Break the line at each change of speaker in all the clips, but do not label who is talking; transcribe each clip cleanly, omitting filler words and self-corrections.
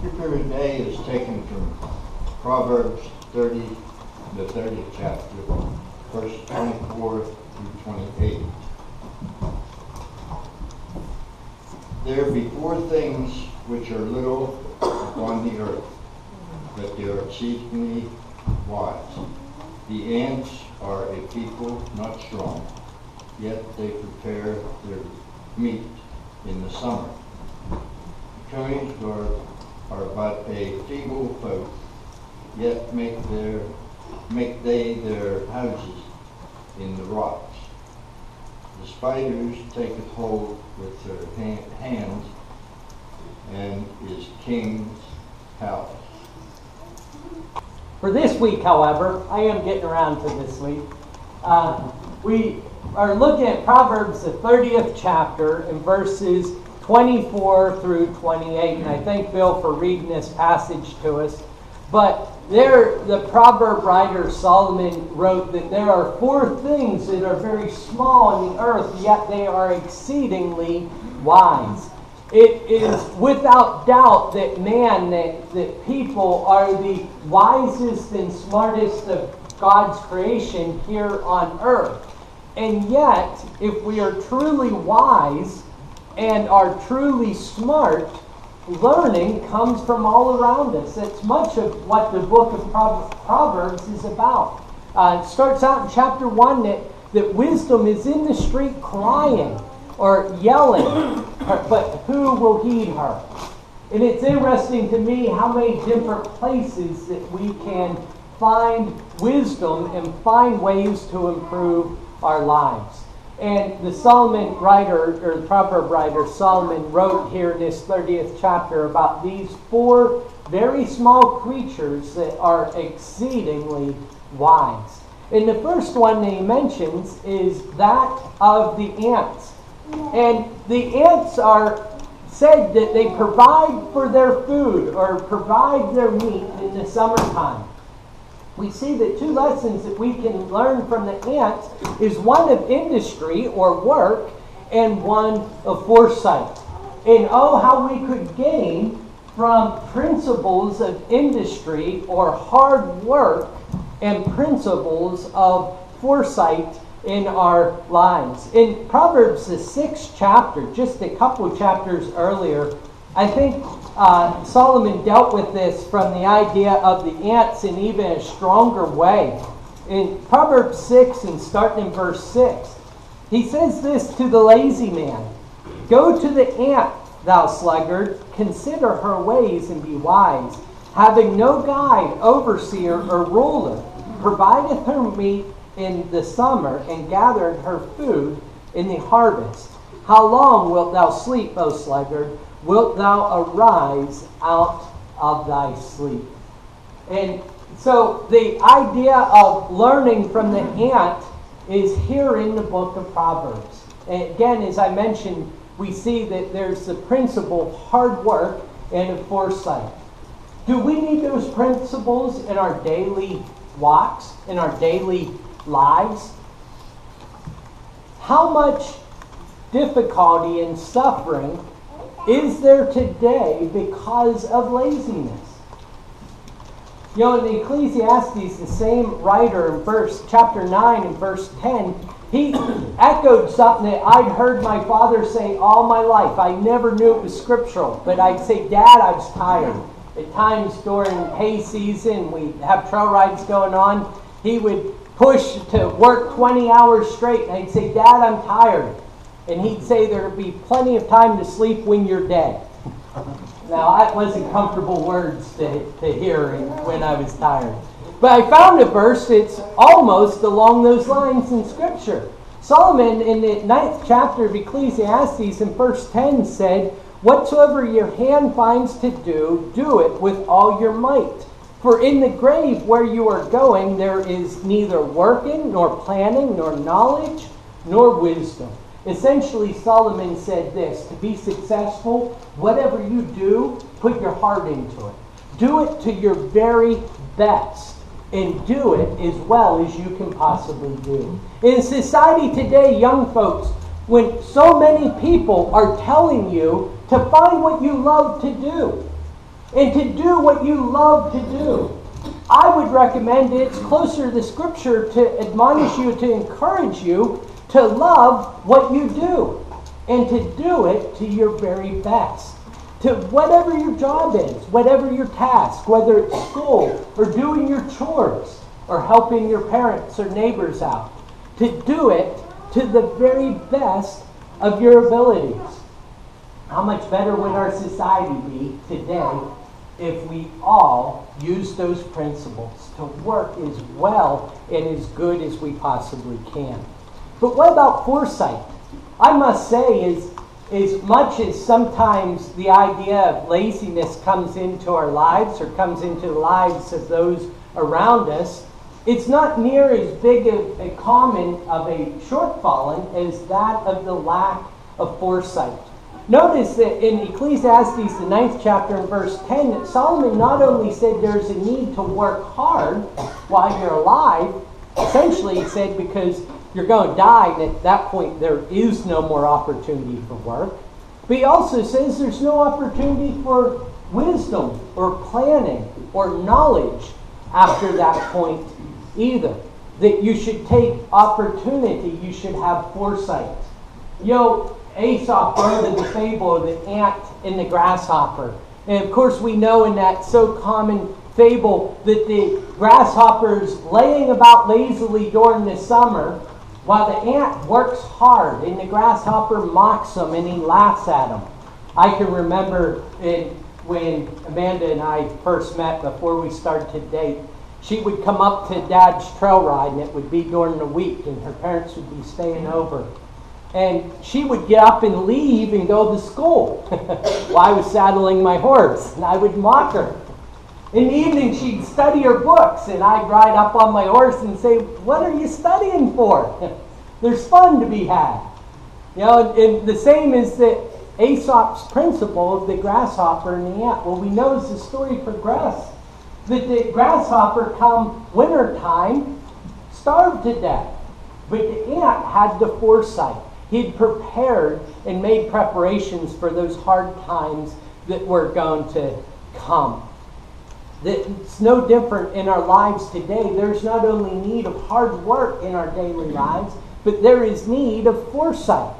Scripture today is taken from Proverbs 30, the 30th chapter, verse 24 through 28. There be four things which are little upon the earth, but they are exceedingly wise. The ants are a people not strong, yet they prepare their meat in the summer. The conies are but a feeble folk, yet make they their houses in the rocks. The spiders taketh hold with their hands, and is king's palace.
For this week, however, I am getting around to this week. We are looking at Proverbs, the 30th chapter, and verses 24 through 28. And I thank Bill for reading this passage to us. But there, the proverb writer Solomon wrote that there are four things that are very small in the earth, yet they are exceedingly wise. It is without doubt that that people are the wisest and smartest of God's creation here on earth. And yet, if we are truly wise and are truly smart, learning comes from all around us. That's much of what the book of Proverbs is about. It starts out in chapter 1 that wisdom is in the street crying or yelling, but who will heed her? And it's interesting to me how many different places that we can find wisdom and find ways to improve our lives. And the Solomon writer, or the proverb writer Solomon, wrote here in this 30th chapter about these four very small creatures that are exceedingly wise. And the first one that he mentions is that of the ants. And the ants are said that they provide for their food or provide their meat in the summertime. We see that two lessons that we can learn from the ants is one of industry or work and one of foresight. And oh, how we could gain from principles of industry or hard work and principles of foresight in our lives. In Proverbs, the 6th chapter, just a couple of chapters earlier, I think Solomon dealt with this from the idea of the ants in even a stronger way. In Proverbs 6, and starting in verse 6, he says this to the lazy man: "Go to the ant, thou sluggard, consider her ways and be wise, having no guide, overseer, or ruler, provideth her meat in the summer, and gathered her food in the harvest. How long wilt thou sleep, O sluggard? Wilt thou arise out of thy sleep?" And so the idea of learning from the ant is here in the book of Proverbs. And again, as I mentioned, we see that there's the principle of hard work and of foresight. Do we need those principles in our daily walks, in our daily lives? How much difficulty and suffering is there today because of laziness? You know, in Ecclesiastes, the same writer in chapter 9 and verse 10, he echoed something that I'd heard my father say all my life. I never knew it was scriptural, but I'd say, "Dad, I was tired." At times during hay season, we have trail rides going on, he would push to work 20 hours straight, and I'd say, "Dad, I'm tired." And he'd say there'll be plenty of time to sleep when you're dead. Now, that wasn't comfortable words to hear when I was tired. But I found a verse that's almost along those lines in Scripture. Solomon, in the 9th chapter of Ecclesiastes, in verse 10 said, "Whatsoever your hand finds to do, do it with all your might. For in the grave where you are going, there is neither working, nor planning, nor knowledge, nor wisdom." Essentially, Solomon said this: to be successful, whatever you do, put your heart into it. Do it to your very best, and do it as well as you can possibly do. In society today, young folks, when so many people are telling you to find what you love to do, and to do what you love to do. I would recommend it's closer to the Scripture to admonish you, to encourage you to love what you do and to do it to your very best. To whatever your job is, whatever your task, whether it's school or doing your chores or helping your parents or neighbors out, to do it to the very best of your abilities. How much better would our society be today if we all use those principles to work as well and as good as we possibly can? But what about foresight? I must say, as much as sometimes the idea of laziness comes into our lives or comes into the lives of those around us, it's not near as big a common of a shortfall as that of the lack of foresight. Notice that in Ecclesiastes, the 9th chapter and verse 10, that Solomon not only said there's a need to work hard while you're alive, essentially he said because you're going to die, and at that point there is no more opportunity for work. But he also says there's no opportunity for wisdom or planning or knowledge after that point either. That you should take opportunity, you should have foresight. You know, Aesop wrote in the fable of the ant and the grasshopper. And of course we know in that so common fable that the grasshopper's laying about lazily during the summer while the ant works hard and the grasshopper mocks him and he laughs at him. I can remember when Amanda and I first met before we started to date, she would come up to Dad's trail ride, and it would be during the week, and her parents would be staying over. And she would get up and leave and go to school while I was saddling my horse, and I would mock her. In the evening, she'd study her books, and I'd ride up on my horse and say, "What are you studying for? There's fun to be had." You know, and the same is the Aesop's principle of the grasshopper and the ant. Well, we know as the story progressed that the grasshopper, come wintertime, starved to death. But the ant had the foresight. He'd prepared and made preparations for those hard times that were going to come. It's no different in our lives today. There's not only need of hard work in our daily lives, but there is need of foresight.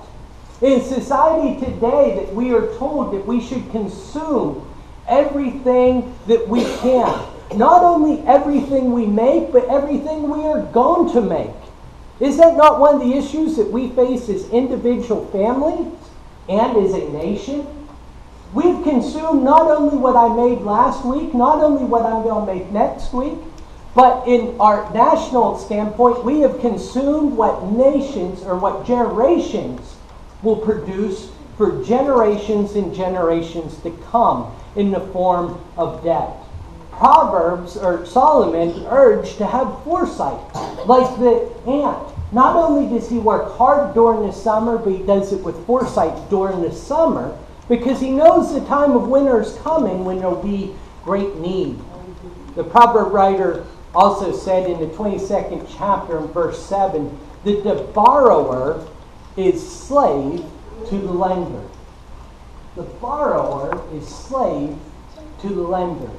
In society today, that we are told that we should consume everything that we can. Not only everything we make, but everything we are going to make. Is that not one of the issues that we face as individual families and as a nation? We've consumed not only what I made last week, not only what I'm going to make next week, but in our national standpoint, we have consumed what nations or what generations will produce for generations and generations to come in the form of debt. Proverbs, or Solomon, urged to have foresight. Like the ant, not only does he work hard during the summer, but he does it with foresight during the summer because he knows the time of winter is coming when there will be great need. The proverb writer also said in the 22nd chapter in verse 7 that the borrower is slave to the lender. The borrower is slave to the lender.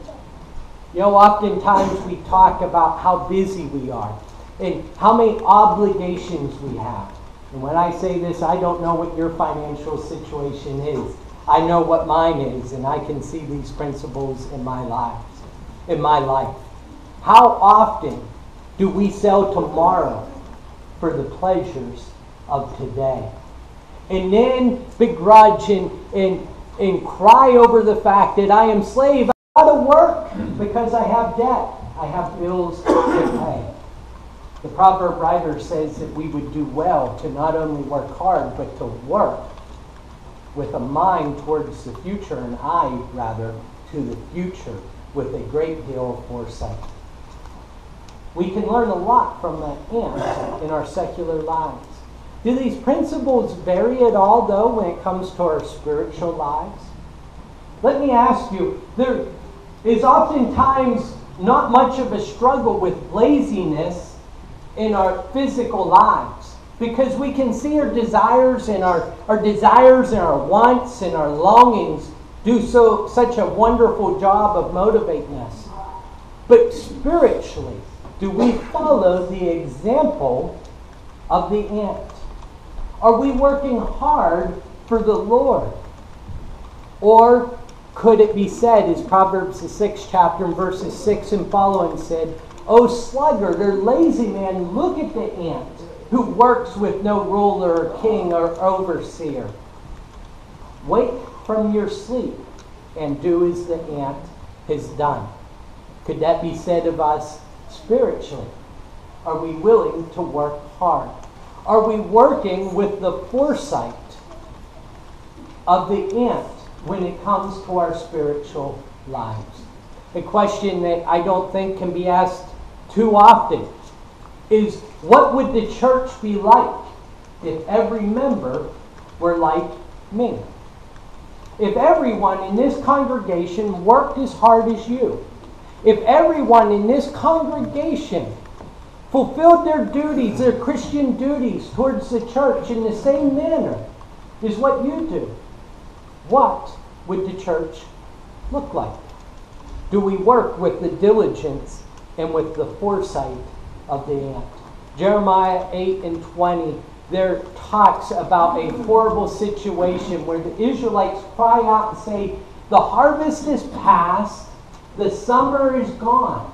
You know, oftentimes we talk about how busy we are and how many obligations we have. And when I say this, I don't know what your financial situation is. I know what mine is, and I can see these principles in my life. How often do we sell tomorrow for the pleasures of today? And then begrudge and cry over the fact that I am slave. I got to work because I have debt. I have bills to pay. The proverb writer says that we would do well to not only work hard, but to work with a mind towards the future, an eye, rather, to the future with a great deal of foresight. We can learn a lot from that ant in our secular lives. Do these principles vary at all, though, when it comes to our spiritual lives? Let me ask you, there is oftentimes not much of a struggle with laziness in our physical lives because we can see our desires and our desires and our wants and our longings do such a wonderful job of motivating us. But spiritually, do we follow the example of the ant? Are we working hard for the Lord? Or could it be said, as Proverbs the 6th chapter and verses 6 and following said, O sluggard or lazy man, look at the ant who works with no ruler or king or overseer. Wake from your sleep and do as the ant has done. Could that be said of us spiritually? Are we willing to work hard? Are we working with the foresight of the ant when it comes to our spiritual lives? A question that I don't think can be asked too often is, what would the church be like if every member were like me? If everyone in this congregation worked as hard as you, if everyone in this congregation fulfilled their duties, their Christian duties towards the church in the same manner as what you do, what would the church look like? Do we work with the diligence and with the foresight of the ant? Jeremiah 8:20, there talks about a horrible situation where the Israelites cry out and say, the harvest is past, the summer is gone,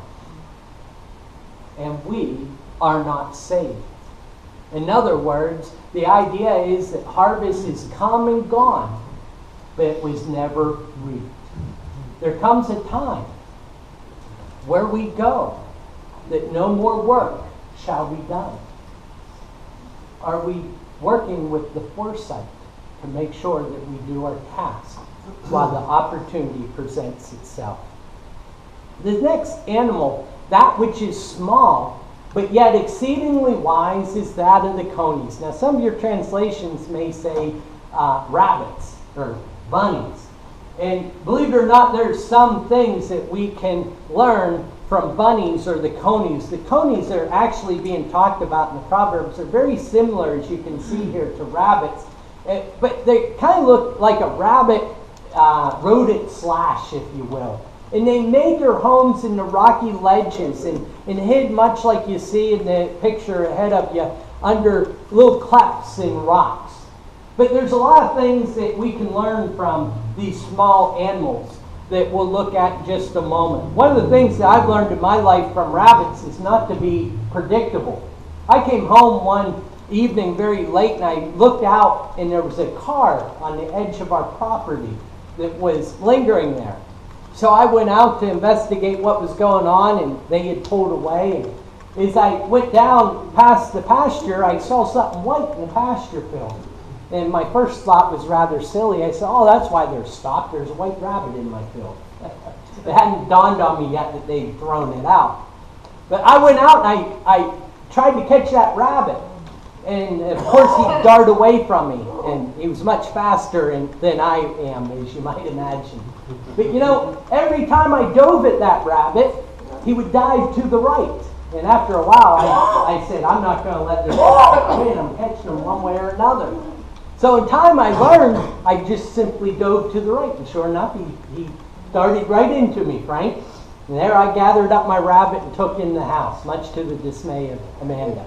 and we are not saved. In other words, the idea is that harvest is come and gone, but it was never reaped. There comes a time where we go that no more work shall be done. Are we working with the foresight to make sure that we do our task while the opportunity presents itself? The next animal, that which is small, but yet exceedingly wise, is that of the conies. Now, some of your translations may say rabbits or bunnies. And believe it or not, there's some things that we can learn from bunnies or the conies. The conies are actually being talked about in the Proverbs. They're very similar, as you can see here, to rabbits. But they kind of look like a rabbit rodent slash, if you will. And they made their homes in the rocky ledges and hid, much like you see in the picture ahead of you, under little clefts in rocks. But there's a lot of things that we can learn from these small animals that we'll look at in just a moment. One of the things that I've learned in my life from rabbits is not to be predictable. I came home one evening very late and I looked out and there was a car on the edge of our property that was lingering there. So I went out to investigate what was going on, and they had pulled away. And as I went down past the pasture, I saw something white in the pasture field. And my first thought was rather silly. I said, oh, that's why they're stopped. There's a white rabbit in my field. It hadn't dawned on me yet that they'd thrown it out. But I went out and I tried to catch that rabbit. And of course he'd dart away from me. And he was much faster than I am, as you might imagine. But you know, every time I dove at that rabbit, he would dive to the right. And after a while, I said, I'm not going to let this rabbit win. I'm catching him one way or another. So in time I learned, I just simply dove to the right. And sure enough, he darted right into me, Frank. And there I gathered up my rabbit and took in the house, much to the dismay of Amanda.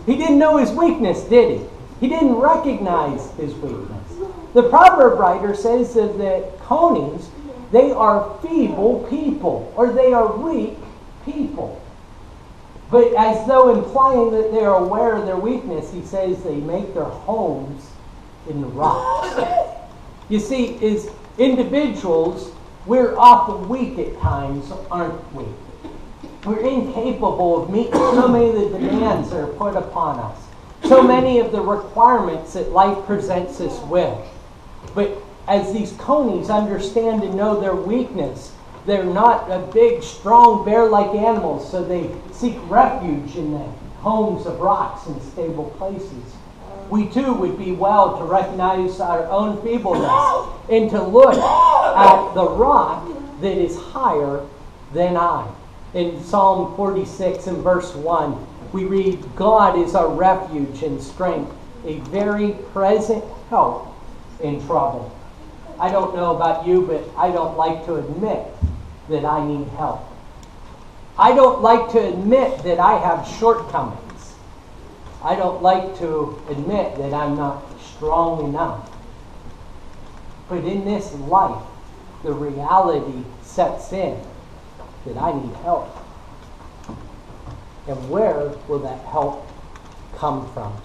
He didn't know his weakness, did he? He didn't recognize his weakness. The proverb writer says that the conies, they are feeble people, or they are weak people. But as though implying that they are aware of their weakness, he says they make their homes in the rocks. You see, as individuals, we're awful weak at times, aren't we? We're incapable of meeting so many of the demands that are put upon us. So many of the requirements that life presents us with. But as these conies understand and know their weakness, they're not a big, strong, bear-like animals, so they seek refuge in the homes of rocks and stable places. We too would be well to recognize our own feebleness and to look at the rock that is higher than I. In Psalm 46 and verse 1, we read, God is our refuge and strength, a very present help in trouble. I don't know about you, but I don't like to admit that I need help. I don't like to admit that I have shortcomings. I don't like to admit that I'm not strong enough. But in this life, the reality sets in that I need help. And where will that help come from?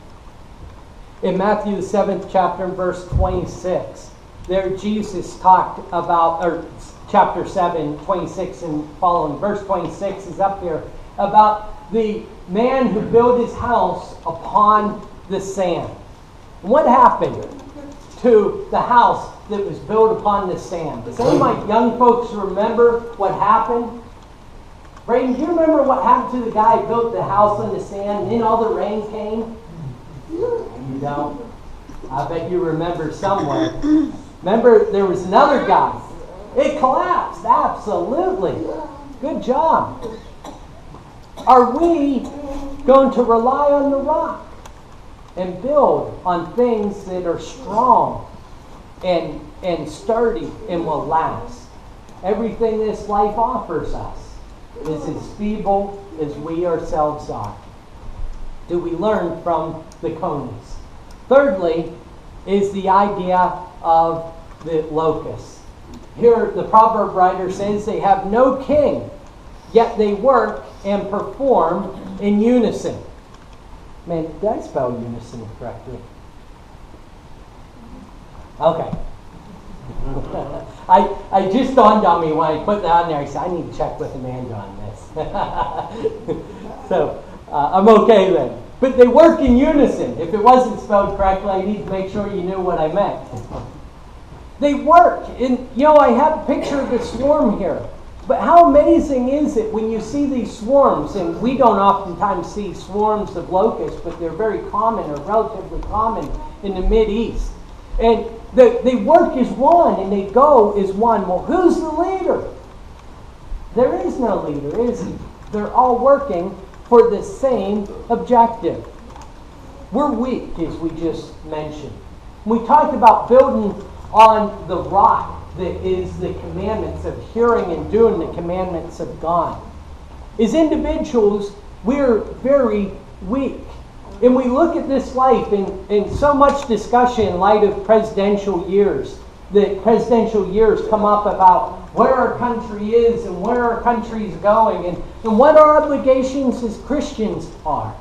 In Matthew the 7th chapter, verse 26, there Jesus talked about, or chapter 7, 26 and following, verse 26 is up here, about the man who built his house upon the sand. And what happened to the house that was built upon the sand? Does any of my young folks remember what happened? Braden, do you remember what happened to the guy who built the house on the sand and then all the rain came? You don't? I bet you remember somewhere. Remember, there was another guy. It collapsed, absolutely. Good job. Are we going to rely on the rock and build on things that are strong and sturdy and will last? Everything this life offers us is as feeble as we ourselves are. Do we learn from the conies? Thirdly is the idea of the locusts. Here the proverb writer says they have no king, yet they work and perform in unison. Man, did I spell unison correctly? Okay. I just dawned on me when I put that on there. I said, I need to check with Amanda on this. So I'm okay then. But they work in unison. If it wasn't spelled correctly, I need to make sure you knew what I meant. They work. And, I have a picture of the swarm here. But how amazing is it when you see these swarms, and we don't oftentimes see swarms of locusts, but they're very common or relatively common in the Mideast. And they work as one and they go as one. Well, who's the leader? There is no leader, is he? They're all working for the same objective. We're weak, as we just mentioned. We talked about building on the rock that is the commandments of hearing and doing the commandments of God. As individuals, we're very weak. And we look at this life in so much discussion in light of presidential years. The presidential years come up about where our country is and where our country is going and what our obligations as Christians are.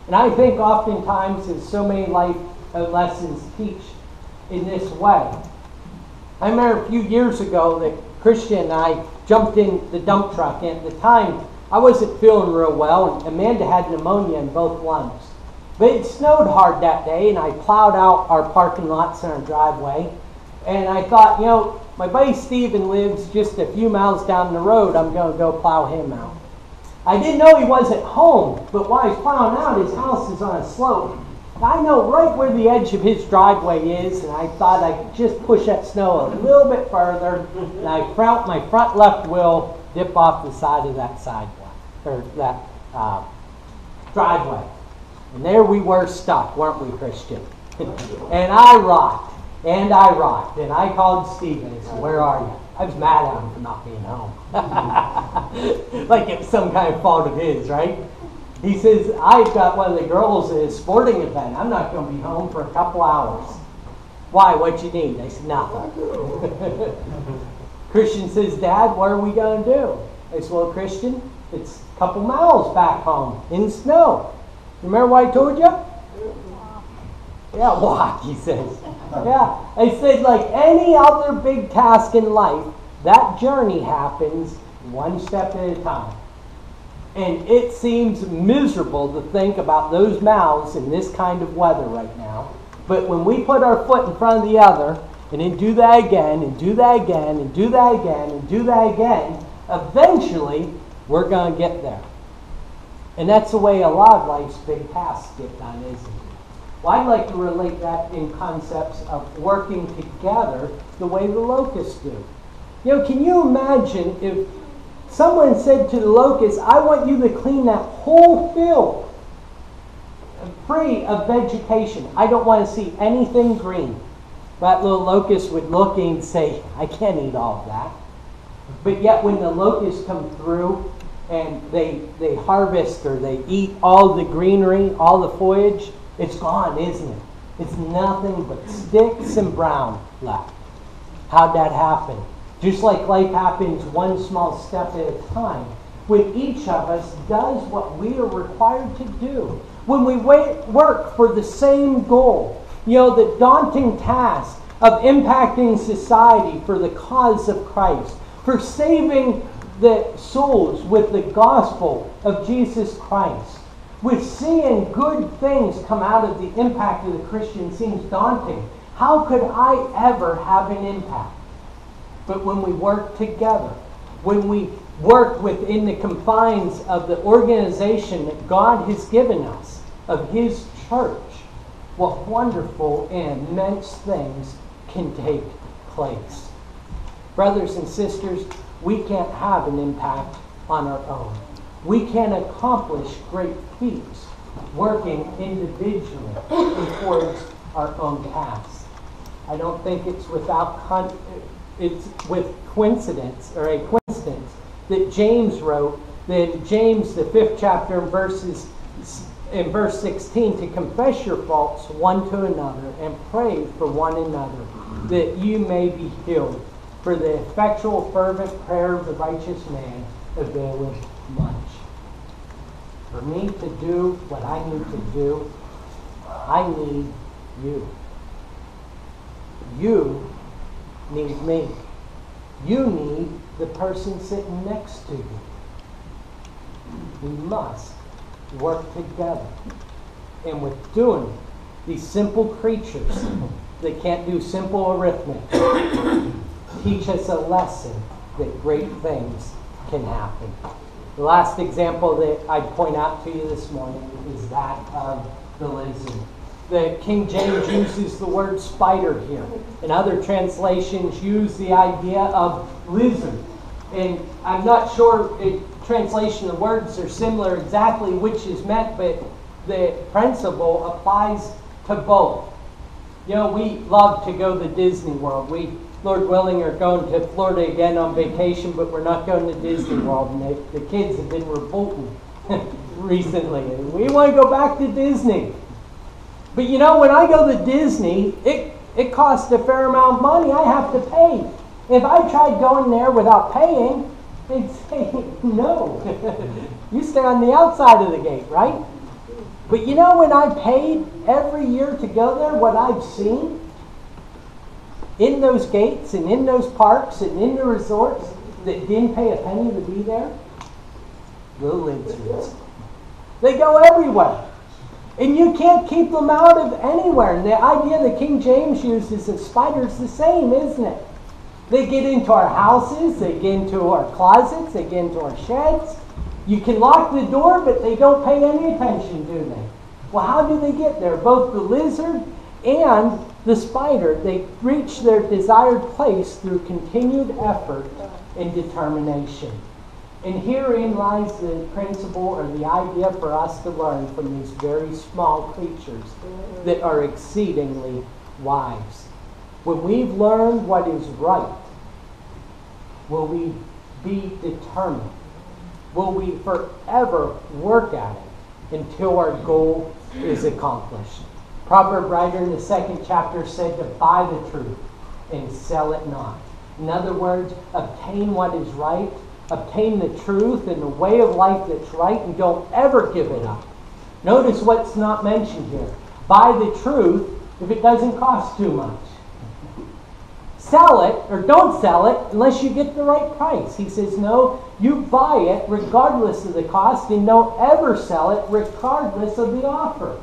And I think oftentimes, as so many life lessons teach in this way. I remember a few years ago that Christian and I jumped in the dump truck, and at the time I wasn't feeling real well, and Amanda had pneumonia in both lungs. But it snowed hard that day, and I plowed out our parking lots in our driveway. And I thought, my buddy Steven lives just a few miles down the road. I'm going to go plow him out. I didn't know he wasn't home, but while I was plowing out, his house is on a slope. I know right where the edge of his driveway is, and I thought I could just push that snow a little bit further, and I felt my front left wheel dip off the side of that sidewalk, or that driveway. And there we were stuck, weren't we, Christian? And I rocked, and I called Stephen and said, "Where are you?" I was mad at him for not being home. Like it was some kind of fault of his, right? He says, "I've got one of the girls at a sporting event. I'm not going to be home for a couple hours." "Why? What you need?" I said, "Nothing." Christian says, "Dad, what are we going to do?" I said, "Well, Christian, it's a couple miles back home in snow. Remember what I told you?" "Yeah, walk," he says. Yeah. I said, like any other big task in life, that journey happens one step at a time. And it seems miserable to think about those miles in this kind of weather right now. But when we put our foot in front of the other, and then do that again, and do that again, and do that again, and do that again, eventually we're going to get there. And that's the way a lot of life's big tasks get done, isn't it? Well, I'd like to relate that in concepts of working together the way the locusts do. Can you imagine if someone said to the locusts, "I want you to clean that whole field free of vegetation. I don't want to see anything green." that little locust would look and say, I can't eat all of that. But yet when the locusts come through and they harvest or they eat all the greenery, all the foliage, it's gone, isn't it? It's nothing but sticks and brown left. How'd that happen? Just like life happens one small step at a time, when each of us does what we are required to do, when we work for the same goal, the daunting task of impacting society for the cause of Christ, for saving the souls with the gospel of Jesus Christ, with seeing good things come out of the impact of the Christian seems daunting. How could I ever have an impact? But when we work together, when we work within the confines of the organization that God has given us, of His church, what wonderful and immense things can take place. Brothers and sisters, we can't have an impact on our own. We can't accomplish great feats working individually and towards our own tasks. I don't think it's it's with coincidence or a coincidence that James wrote that James, the 5th chapter, in verse 16, to confess your faults one to another and pray for one another that you may be healed. For the effectual fervent prayer of the righteous man availeth much. For me to do what I need to do, I need you. You need me. You need the person sitting next to you. We must work together. And with doing it, these simple creatures that can't do simple arithmetic teach us a lesson that great things can happen. The last example that I'd point out to you this morning is that of the lizard. The King James uses the word spider here, and other translations use the idea of lizard. And I'm not sure if translation of the words are similar exactly which is meant, but the principle applies to both. We love to go to Disney World. We, Lord willing, are going to Florida again on vacation, but we're not going to Disney World. And the kids have been revolting recently. And we want to go back to Disney. But when I go to Disney, it costs a fair amount of money. I have to pay. If I tried going there without paying, they'd say, no. You stay on the outside of the gate, right? But when I paid every year to go there, what I've seen in those gates and in those parks and in the resorts that didn't pay a penny to be there, the lizards. They go everywhere. And you can't keep them out of anywhere. And the idea that King James uses of spiders the same, isn't it? They get into our houses, they get into our closets, they get into our sheds. You can lock the door, but they don't pay any attention, do they? Well, how do they get there? Both the lizard and the spider, they reach their desired place through continued effort and determination. And herein lies the principle or the idea for us to learn from these very small creatures that are exceedingly wise. When we've learned what is right, will we be determined? Will we forever work at it until our goal is accomplished? Proverb writer in the 2nd chapter said to buy the truth and sell it not. In other words, obtain what is right, obtain the truth and the way of life that's right, and don't ever give it up. Notice what's not mentioned here. Buy the truth if it doesn't cost too much. Sell it, or don't sell it, unless you get the right price. He says, no, you buy it regardless of the cost, and don't ever sell it regardless of the offer.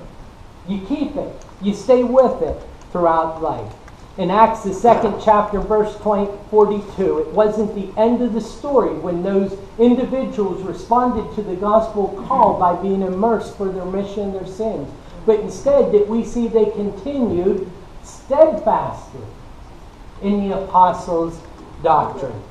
You keep it. You stay with it throughout life. In Acts, the 2nd chapter, verse 42, it wasn't the end of the story when those individuals responded to the gospel call by being immersed for their remission of their sins. But instead, that we see they continued steadfastly in the apostles' doctrine.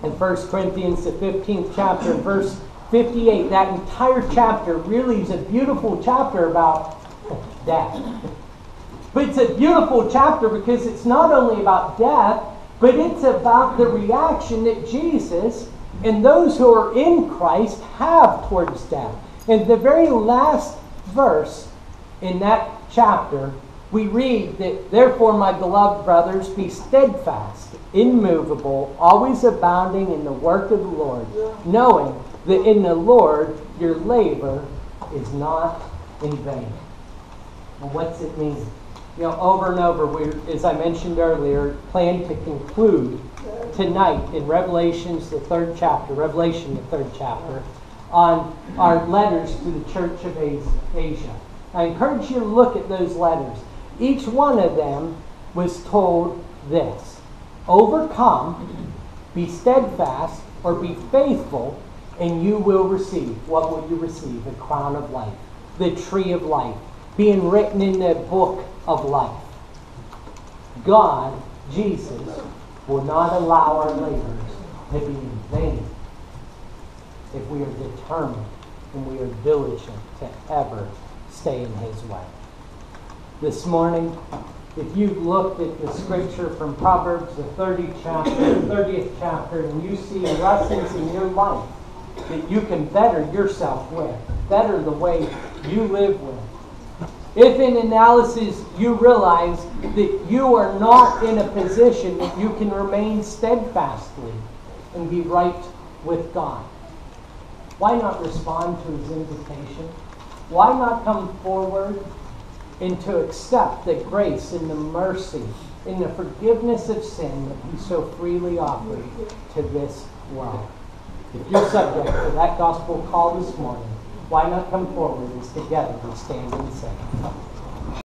In 1 Corinthians, the 15th chapter, verse 58, that entire chapter really is a beautiful chapter about death. But it's a beautiful chapter because it's not only about death, but it's about the reaction that Jesus and those who are in Christ have towards death. In the very last verse in that chapter, we read that, therefore, my beloved brothers, be steadfast, immovable, always abounding in the work of the Lord, knowing that in the Lord your labor is not in vain. Well, what's it mean? Over and over, we, as I mentioned earlier, plan to conclude tonight in Revelation, the third chapter, on our letters to the Church of Asia. I encourage you to look at those letters. Each one of them was told this: overcome, be steadfast, or be faithful, and you will receive. What will you receive? A crown of life, the tree of life, being written in the book of life. God, Jesus, will not allow our labors to be in vain if we are determined and we are diligent to ever stay in His way. This morning, if you've looked at the scripture from Proverbs, the 30th chapter, and you see lessons in your life that you can better yourself with, better the way you live with. If in analysis you realize that you are not in a position that you can remain steadfastly and be right with God, why not respond to His invitation? Why not come forward and to accept the grace and the mercy and the forgiveness of sin that He so freely offered to this world? If you're subject to that gospel call this morning, why not come forward as together we stand and sing?